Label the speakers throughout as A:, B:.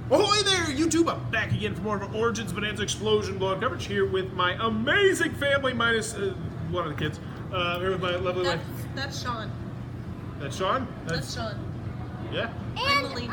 A: Ahoy there, YouTube! I'm back again for more of an Origins Bonanza Explosion blog coverage here with my amazing family, minus one of the kids. Here with my lovely wife.
B: That's Sean.
A: That's Sean?
B: That's Sean.
A: Yeah?
B: And
C: we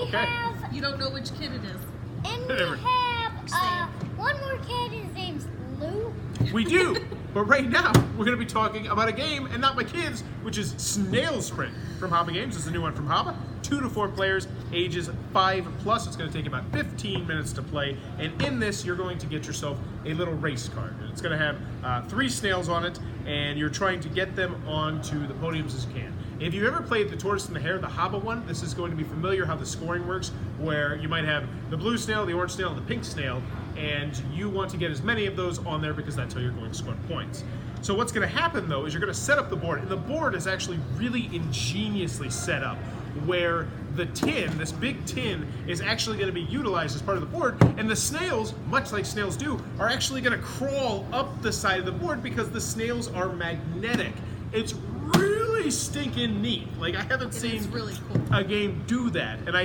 A: Okay.
C: have,
B: You don't know which kid it is.
C: and
A: Whatever.
C: we have one more kid. His name's Lou.
A: We do! But right now, we're going to be talking about a game, and not my kids, which is Snail Sprint from Haba Games. It's a new one from Haba. 2 to 4 players, ages 5+. It's going to take about 15 minutes to play. And in this, you're going to get yourself a little race card. It's going to have 3 snails on it, and you're trying to get them onto the podiums as you can. If you've ever played the Tortoise and the Hare, the Haba one, this is going to be familiar how the scoring works, where you might have the blue snail, the orange snail, and the pink snail, and you want to get as many of those on there because that's how you're going to score points. So what's going to happen, though, is you're going to set up the board, and the board is actually really ingeniously set up, where the tin, this big tin, is actually going to be utilized as part of the board, and the snails, much like snails do, are actually going to crawl up the side of the board because the snails are magnetic. It's really stinking neat. Like, I haven't seen
B: really cool.
A: a game do that, and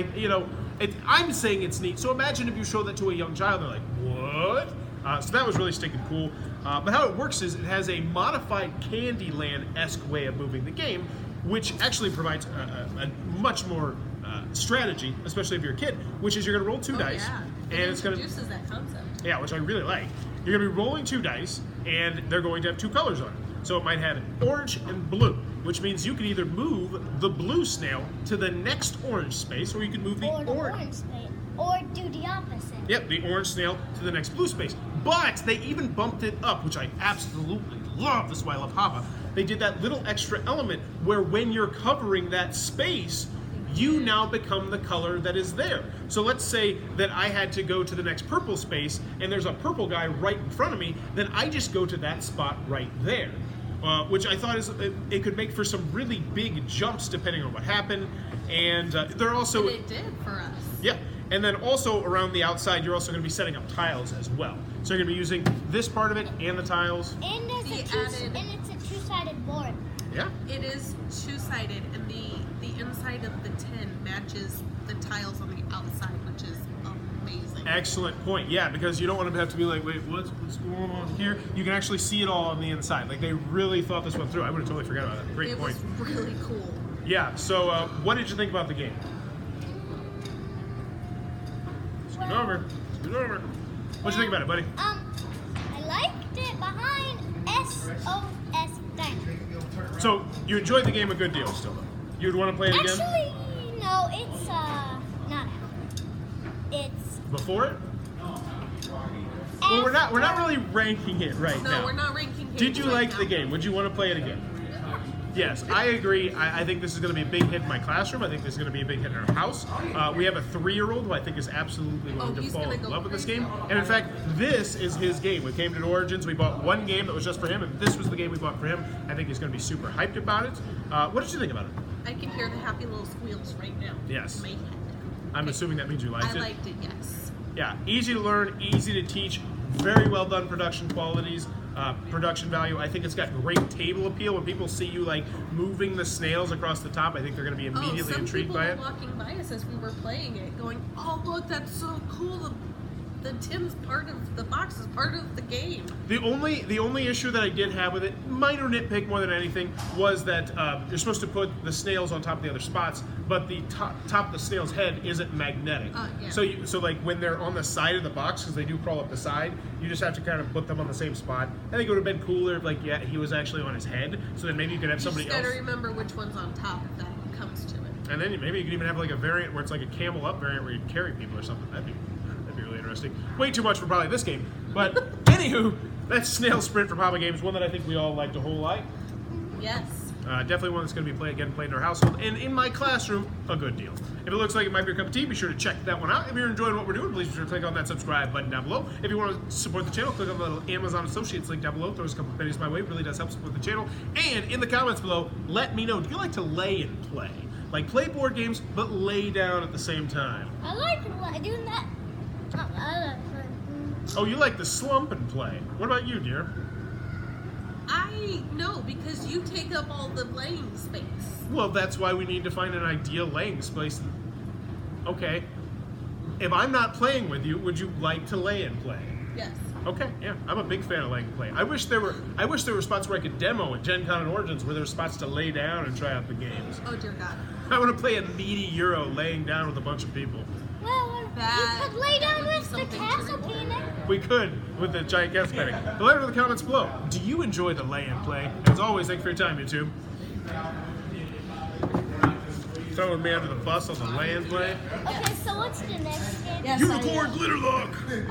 A: I'm saying it's neat. So imagine if you show that to a young child, they're like, what? So that was really stinking cool. But how it works is it has a modified Candyland-esque way of moving the game, which actually provides a much more strategy, especially if you're a kid, which is you're going to roll 2 dice.
B: Yeah.
A: And it's going to
B: introduces that concept.
A: Yeah, which I really like. You're going to be rolling 2 dice, and they're going to have 2 colors on it. So it might have orange and blue, which means you can either move the blue snail to the next orange space, or you can move the
C: orange space, or do the opposite.
A: Yep, the orange snail to the next blue space. But they even bumped it up, which I absolutely love. This is why I love Haba. They did that little extra element where when you're covering that space, you now become the color that is there. So let's say that I had to go to the next purple space and there's a purple guy right in front of me, then I just go to that spot right there. Which I thought it could make for some really big jumps depending on what happened. And they're also...
B: And it did for us.
A: Yeah. And then also around the outside, you're also going to be setting up tiles as well. So you're going to be using this part of it and the tiles.
C: And it's a two-sided board.
A: Yeah.
B: It is 2-sided, and the inside of the tin matches the tiles on the outside, which is amazing.
A: Excellent point. Yeah, because you don't want to have to be like, wait, what's going on here? You can actually see it all on the inside. Like, they really thought this one through. I would have totally forgot about that. Great point.
B: It was really cool.
A: Yeah. So what did you think about the game? Scoot over. Scoot over. What'd you think about it, buddy?
C: I liked it behind SOS Dynamite.
A: So you enjoyed the game a good deal still, though? You'd want to play it again?
C: Actually, no, it's not out. It's
A: Before it? Well, we're not really ranking it right now.
B: No, we're not ranking games
A: Did you
B: right
A: like
B: now.
A: the game? Would you want to play it again? Yes, I agree. I think this is going to be a big hit in my classroom. I think this is going to be a big hit in our house. We have a 3-year-old who I think is absolutely going to
B: he's
A: fall
B: gonna
A: in
B: go
A: love with this
B: crazy.
A: game. And in fact, this is his game. We came to Origins. We bought one game that was just for him, and this was the game we bought for him. I think he's going to be super hyped about it. What did you think about it?
B: I can hear the happy little squeals right now.
A: Yes.
B: In my head.
A: I'm assuming that means you liked
B: I
A: it.
B: liked it, yes.
A: Yeah, easy to learn, easy to teach, very well done production qualities, production value. I think it's got great table appeal. When people see you like moving the snails across the top, I think they're going to be immediately intrigued by it.
B: Some people were walking by us as we were playing it, going, "Oh, look, that's so cool! The tin's part of the box is part of the game."
A: The only issue that I did have with it, minor nitpick more than anything, was that you're supposed to put the snails on top of the other spots, but the top of the snail's head isn't magnetic.
B: Yeah.
A: So like when they're on the side of the box, because they do crawl up the side, you just have to kind of put them on the same spot. I think it would have been cooler if he was actually on his head, so then maybe you could have somebody
B: You just gotta
A: else.
B: remember which one's on top if that comes to it.
A: And then maybe you could even have like a variant where it's like a camel up variant where you carry people or something. That'd be really interesting. Way too much for probably this game. But anywho, that's Snail Sprint from Haba Games, one that I think we all liked a whole lot.
B: Yes.
A: Definitely one that's going to be played in our household and in my classroom a good deal. If it looks like it might be your cup of tea, be sure to check that one out. If you're enjoying what we're doing, please be sure to click on that subscribe button down below. If you want to support the channel, click on the little Amazon Associates link down below. Throw us a couple pennies my way. It really does help support the channel. And in the comments below, let me know, do you like to lay and play? Like play board games, but lay down at the same time.
C: I like doing that.
A: Oh, you like the slump and play. What about you, dear?
B: I know, because you take up all the laying space.
A: Well, that's why we need to find an ideal laying space. Okay. if I'm not playing with you, would you like to lay and play?
B: Yes.
A: Okay, yeah, I'm a big fan of laying and play. I wish there were spots where I could demo at Gen Con and Origins where there's spots to lay down and try out the games.
B: Oh dear God.
A: I want to play a meaty Euro laying down with a bunch of people.
C: Well,
B: That-
C: you could lay
B: that
C: down
B: would be
C: with the
B: something to
C: castle
B: record.
C: peanut.
A: We could with the giant gas painting. But let me know in the comments below. Do you enjoy the lay and play? As always, thanks for your time, YouTube. Throwing me under the bus on the lay and play.
C: Okay, so what's the next game?
B: Yes,
A: Unicorn glitter lock.